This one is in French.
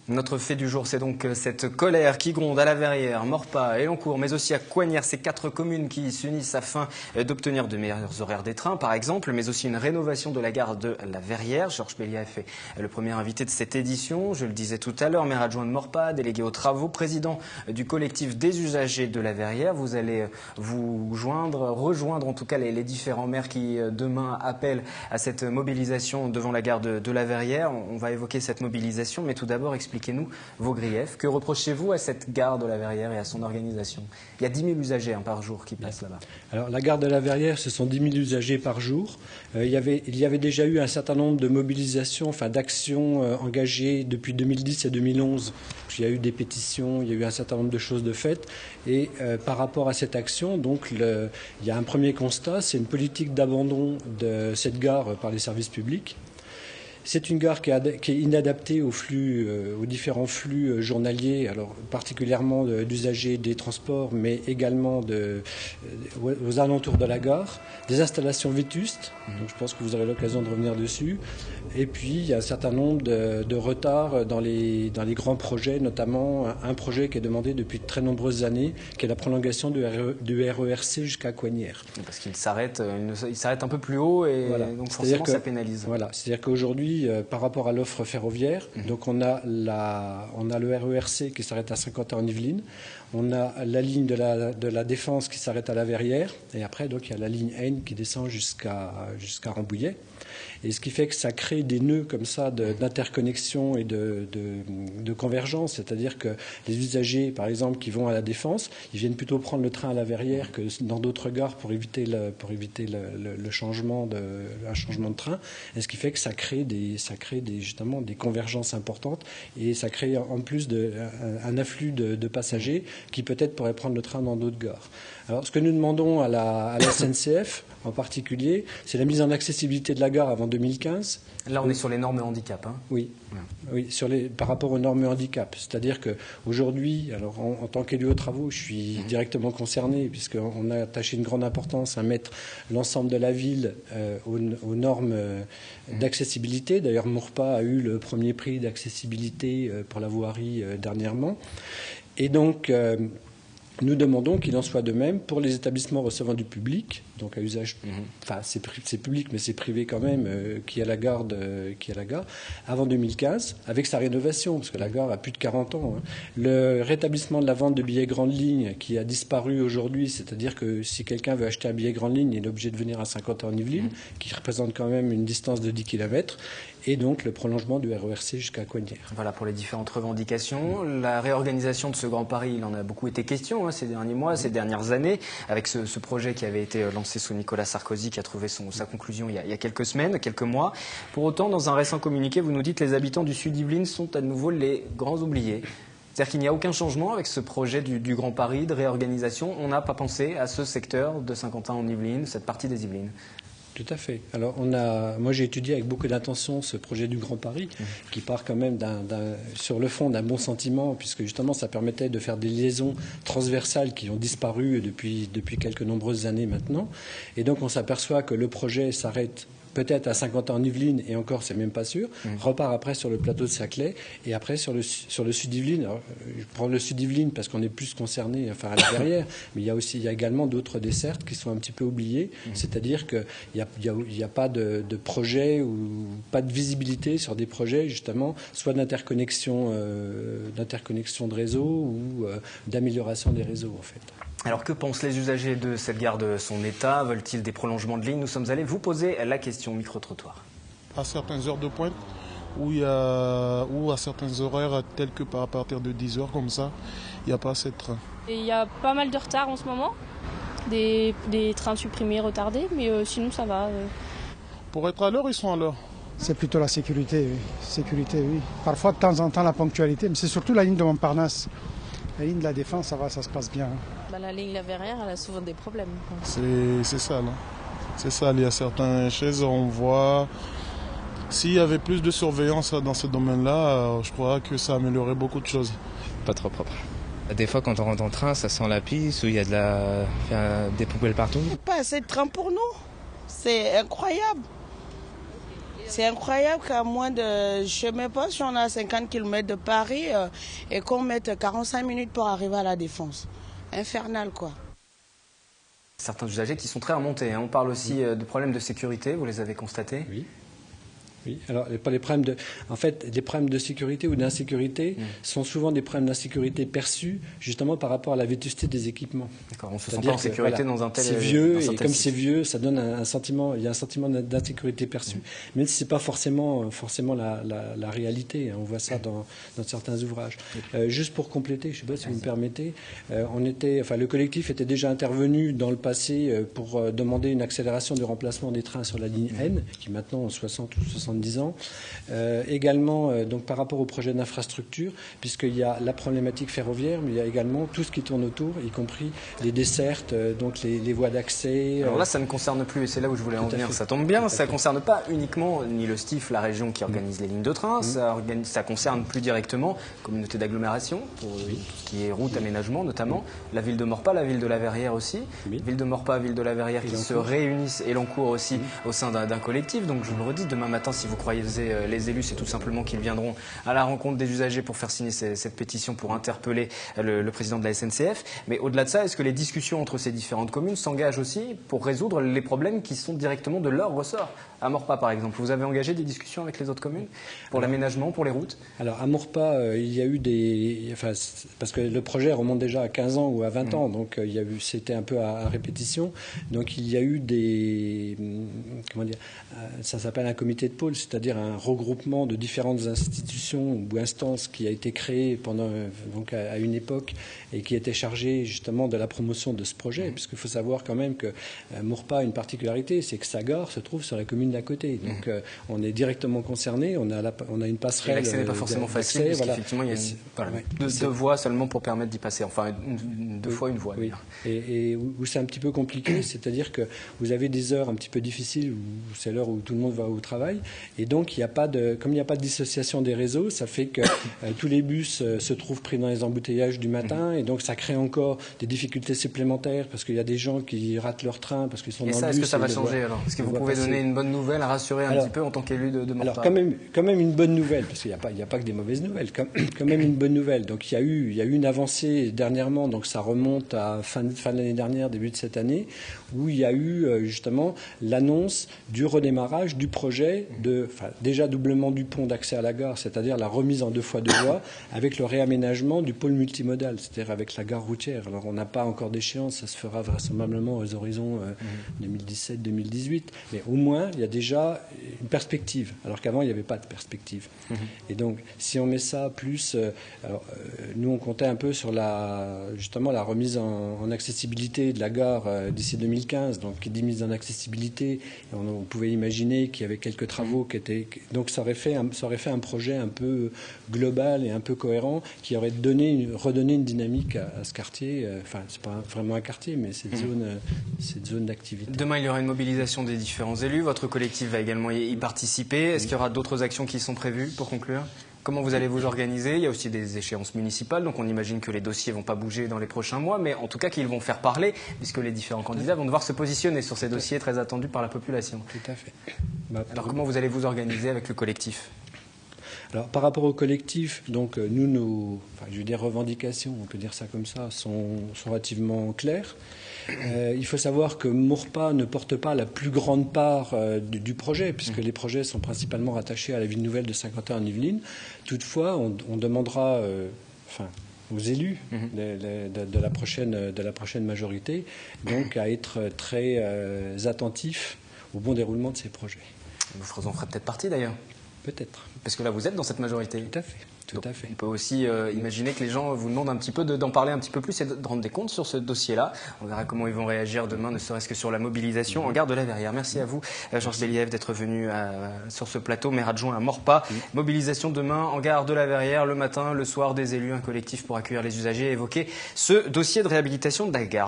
Notre fait du jour, c'est donc cette colère qui gronde à La Verrière, Maurepas, Elancourt, mais aussi à Coignières, ces 4 communes qui s'unissent afin d'obtenir de meilleurs horaires des trains, par exemple, mais aussi une rénovation de la gare de La Verrière. Georges Béliaf est le premier invité de cette édition. Je le disais tout à l'heure, maire adjoint de Maurepas, délégué aux travaux, président du collectif des usagers de La Verrière. Vous allez vous rejoindre en tout cas les différents maires qui demain appellent à cette mobilisation devant la gare de La Verrière. On va évoquer cette mobilisation, mais tout d'abord expliquez-nous vos griefs. Que reprochez-vous à cette gare de La Verrière et à son organisation? Il y a 10 000 usagers par jour qui passent là-bas. Alors la gare de La Verrière, ce sont 10 000 usagers par jour. Il y avait déjà eu un certain nombre de mobilisations, d'actions engagées depuis 2010 et 2011. Il y a eu des pétitions, il y a eu un certain nombre de choses de faites. Et par rapport à cette action, donc, il y a un premier constat, c'est une politique d'abandon de cette gare par les services publics. C'est une gare qui est inadaptée aux différents flux journaliers, alors particulièrement d'usagers des transports, mais également aux alentours de la gare. Des installations vétustes, donc je pense que vous aurez l'occasion de revenir dessus. Et puis il y a un certain nombre de retards dans les grands projets, notamment un projet qui est demandé depuis de très nombreuses années, qui est la prolongation du RERC jusqu'à Coignières. Parce qu'il s'arrête un peu plus haut et voilà. Donc forcément ça pénalise. Voilà, c'est-à-dire qu'aujourd'hui, par rapport à l'offre ferroviaire, donc on a le RERC qui s'arrête à Saint-Quentin en Yvelines, on a la ligne de la Défense qui s'arrête à La Verrière, et après donc il y a la ligne N qui descend jusqu'à Rambouillet. Et ce qui fait que ça crée des nœuds comme ça d'interconnexion et de convergence, c'est-à-dire que les usagers, par exemple, qui vont à la Défense, ils viennent plutôt prendre le train à La Verrière que dans d'autres gares pour éviter un changement de train. Et ce qui fait que ça crée justement des convergences importantes et ça crée en plus un afflux de passagers qui peut-être pourraient prendre le train dans d'autres gares. Alors, ce que nous demandons à la SNCF, en particulier, c'est la mise en accessibilité de la gare avant 2015. Là, on est sur les normes handicap. Hein. Oui, oui, par rapport aux normes handicap. C'est-à-dire qu'aujourd'hui, alors en tant qu'élu aux travaux, je suis directement concerné puisqu'on a attaché une grande importance à mettre l'ensemble de la ville aux normes d'accessibilité. D'ailleurs, Maurepas a eu le premier prix d'accessibilité pour la voirie dernièrement. Et donc, nous demandons qu'il en soit de même pour les établissements recevant du public, donc à usage, c'est public mais c'est privé quand même, qui est à la gare, avant 2015, avec sa rénovation, parce que la gare a plus de 40 ans. Hein. Le rétablissement de la vente de billets grande ligne qui a disparu aujourd'hui, c'est-à-dire que si quelqu'un veut acheter un billet grande ligne, il est obligé de venir à Saint-Quentin en Yvelines, qui représente quand même une distance de 10 km. Et donc le prolongement du RERC jusqu'à Coignières. Voilà pour les différentes revendications. La réorganisation de ce Grand Paris, il en a beaucoup été question ces derniers mois, ces dernières années, avec ce projet qui avait été lancé sous Nicolas Sarkozy, qui a trouvé sa conclusion il y a quelques semaines, quelques mois. Pour autant, dans un récent communiqué, vous nous dites que les habitants du Sud Yvelines sont à nouveau les grands oubliés. C'est-à-dire qu'il n'y a aucun changement avec ce projet du Grand Paris, de réorganisation. On n'a pas pensé à ce secteur de Saint-Quentin en Yvelines, cette partie des Yvelines. Tout à fait. Alors, moi j'ai étudié avec beaucoup d'attention ce projet du Grand Paris, qui part quand même sur le fond d'un bon sentiment, puisque justement ça permettait de faire des liaisons transversales qui ont disparu depuis quelques nombreuses années maintenant. Et donc on s'aperçoit que le projet s'arrête peut-être à Saint-Quentin en Yvelines, et encore, c'est même pas sûr, repart après sur le plateau de Saclay, et après sur le sud Yvelines. Alors, je prends le sud Yvelines parce qu'on est plus concerné, à La Verrière, mais il y a également d'autres dessertes qui sont un petit peu oubliées, c'est-à-dire qu'il n'y a pas de projet ou pas de visibilité sur des projets, justement, soit d'interconnexion de réseau ou d'amélioration des réseaux, en fait. Alors que pensent les usagers de cette gare de son état? Veulent-ils des prolongements de ligne? Nous sommes allés vous poser la question micro-trottoir. À certaines heures de pointe ou à certains horaires tels que à partir de 10 heures comme ça, il n'y a pas assez de trains. Il y a pas mal de retard en ce moment, des trains supprimés, retardés, mais sinon ça va. Pour être à l'heure, ils sont à l'heure. C'est plutôt la sécurité, oui. Sécurité, oui. Parfois, de temps en temps, la ponctualité, mais c'est surtout la ligne de Montparnasse. La ligne de la Défense, ça va, ça se passe bien. La ligne La Verrière, elle a souvent des problèmes. C'est ça, là. C'est ça, il y a certaines choses, on voit... S'il y avait plus de surveillance dans ce domaine-là, je crois que ça améliorerait beaucoup de choses. Pas trop propre. Des fois, quand on rentre en train, ça sent la pisse, où il y a des poubelles partout. Pas assez de train pour nous. C'est incroyable. C'est incroyable qu'à moins de, je ne sais même pas si on a 50 km de Paris et qu'on mette 45 minutes pour arriver à la Défense. Infernal, quoi. Certains usagers qui sont très remontés. On parle aussi de problèmes de sécurité, vous les avez constatés? Oui. Oui, alors les problèmes les problèmes de sécurité ou d'insécurité sont souvent des problèmes d'insécurité perçus justement par rapport à la vétusté des équipements. D'accord, on ne se sent pas en sécurité dans un tel c'est vieux et comme c'est vieux, ça donne un sentiment, il y a un sentiment d'insécurité perçu. Même si c'est pas forcément la réalité, on voit ça dans certains ouvrages. Juste pour compléter, je ne sais pas si vous me permettez, le collectif était déjà intervenu dans le passé pour demander une accélération du remplacement des trains sur la ligne N, qui maintenant ont 60 ou 70 ans. Également, donc par rapport au projet d'infrastructure, puisqu'il y a la problématique ferroviaire, mais il y a également tout ce qui tourne autour, y compris les dessertes, donc les voies d'accès. Alors là, ça ne concerne plus, et c'est là où je voulais en venir. Ça tombe bien, ça ne concerne pas uniquement ni le STIF, la région qui organise les lignes de train, ça concerne plus directement la communauté d'agglomération, pour tout ce qui est route, aménagement notamment, la ville de Maurepas, la ville de la Verrière aussi, ville de Maurepas, ville de la Verrière qui se réunissent, et l'Encourt aussi, au sein d'un collectif. Donc je vous le redis, demain matin, si vous croisez les élus, c'est tout simplement qu'ils viendront à la rencontre des usagers pour faire signer cette pétition pour interpeller le président de la SNCF. Mais au-delà de ça, est-ce que les discussions entre ces différentes communes s'engagent aussi pour résoudre les problèmes qui sont directement de leur ressort? À Maurepas, par exemple, vous avez engagé des discussions avec les autres communes pour l'aménagement, pour les routes? Alors, à Maurepas, il y a eu parce que le projet remonte déjà à 15 ans ou à 20 ans, donc c'était un peu à répétition. Donc, il y a eu ça s'appelle un comité de pôle, c'est-à-dire un regroupement de différentes institutions ou instances qui a été créé à une époque et qui était chargé justement de la promotion de ce projet, puisqu'il faut savoir quand même que Maurepas a une particularité, c'est que sa gare se trouve sur la commune d'à côté. Donc on est directement concerné, on a une passerelle. Et l'accès n'est pas forcément facile, parce qu'effectivement il y a deux voies seulement pour permettre d'y passer, enfin deux fois une voie. Oui. Et où c'est un petit peu compliqué, c'est-à-dire que vous avez des heures un petit peu difficiles, où c'est l'heure où tout le monde va au travail, et donc comme il n'y a pas de dissociation des réseaux, ça fait que tous les bus se trouvent pris dans les embouteillages du matin, et donc ça crée encore des difficultés supplémentaires, parce qu'il y a des gens qui ratent leur train, parce qu'ils sont dans le bus. Et ça, est-ce que ça va changer alors? Est-ce que vous pouvez donner une bonne nouvelle, à rassurer un petit peu en tant qu'élu de Maurepas? Alors quand même une bonne nouvelle, parce qu'il n'y a pas que des mauvaises nouvelles, quand même une bonne nouvelle. Donc il y a eu une avancée dernièrement, donc ça remonte à fin de l'année dernière, début de cette année, où il y a eu justement l'annonce du redémarrage du projet déjà doublement du pont d'accès à la gare, c'est-à-dire la remise en 2 fois 2 voies, avec le réaménagement du pôle multimodal, c'est-à-dire avec la gare routière. Alors on n'a pas encore d'échéance, ça se fera vraisemblablement aux horizons 2017-2018, mais au moins il y a déjà une perspective, alors qu'avant il n'y avait pas de perspective. Et donc si on met ça plus, nous on comptait un peu sur justement la remise en accessibilité de la gare d'ici 2015, donc qui dit mise en accessibilité, on pouvait imaginer qu'il y avait quelques travaux qui étaient, donc ça aurait fait un projet un peu global et un peu cohérent qui aurait redonné une dynamique à ce quartier. Enfin, c'est pas vraiment un quartier, mais cette zone d'activité. Demain, il y aura une mobilisation des différents élus. Votre collectif va également y participer. Est-ce qu'il y aura d'autres actions qui sont prévues pour conclure? Comment vous allez vous organiser? Il y a aussi des échéances municipales, donc on imagine que les dossiers ne vont pas bouger dans les prochains mois, mais en tout cas qu'ils vont faire parler, puisque les différents candidats vont devoir se positionner sur ces dossiers très attendus par la population. Tout à fait. Alors comment vous allez vous organiser avec le collectif? Alors, par rapport au collectif, donc nos revendications, on peut dire ça comme ça, sont relativement claires. Il faut savoir que Maurepas ne porte pas la plus grande part du projet, puisque les projets sont principalement rattachés à la ville nouvelle de Saint-Quentin-en-Yvelines. Toutefois, on demandera aux élus de la prochaine majorité donc à être très attentifs au bon déroulement de ces projets. Vous en ferez peut-être partie d'ailleurs? Peut-être. Parce que là, vous êtes dans cette majorité. Tout à fait. Tout à fait. On peut aussi imaginer que les gens vous demandent un petit peu d'en parler un petit peu plus et de rendre des comptes sur ce dossier-là. On verra comment ils vont réagir demain, ne serait-ce que sur la mobilisation en gare de la Verrière. Merci à vous, Georges Deliev, d'être venu sur ce plateau, maire adjoint à Maurepas. Mobilisation demain en gare de la Verrière, le matin, le soir, des élus, un collectif pour accueillir les usagers et évoquer ce dossier de réhabilitation de la gare.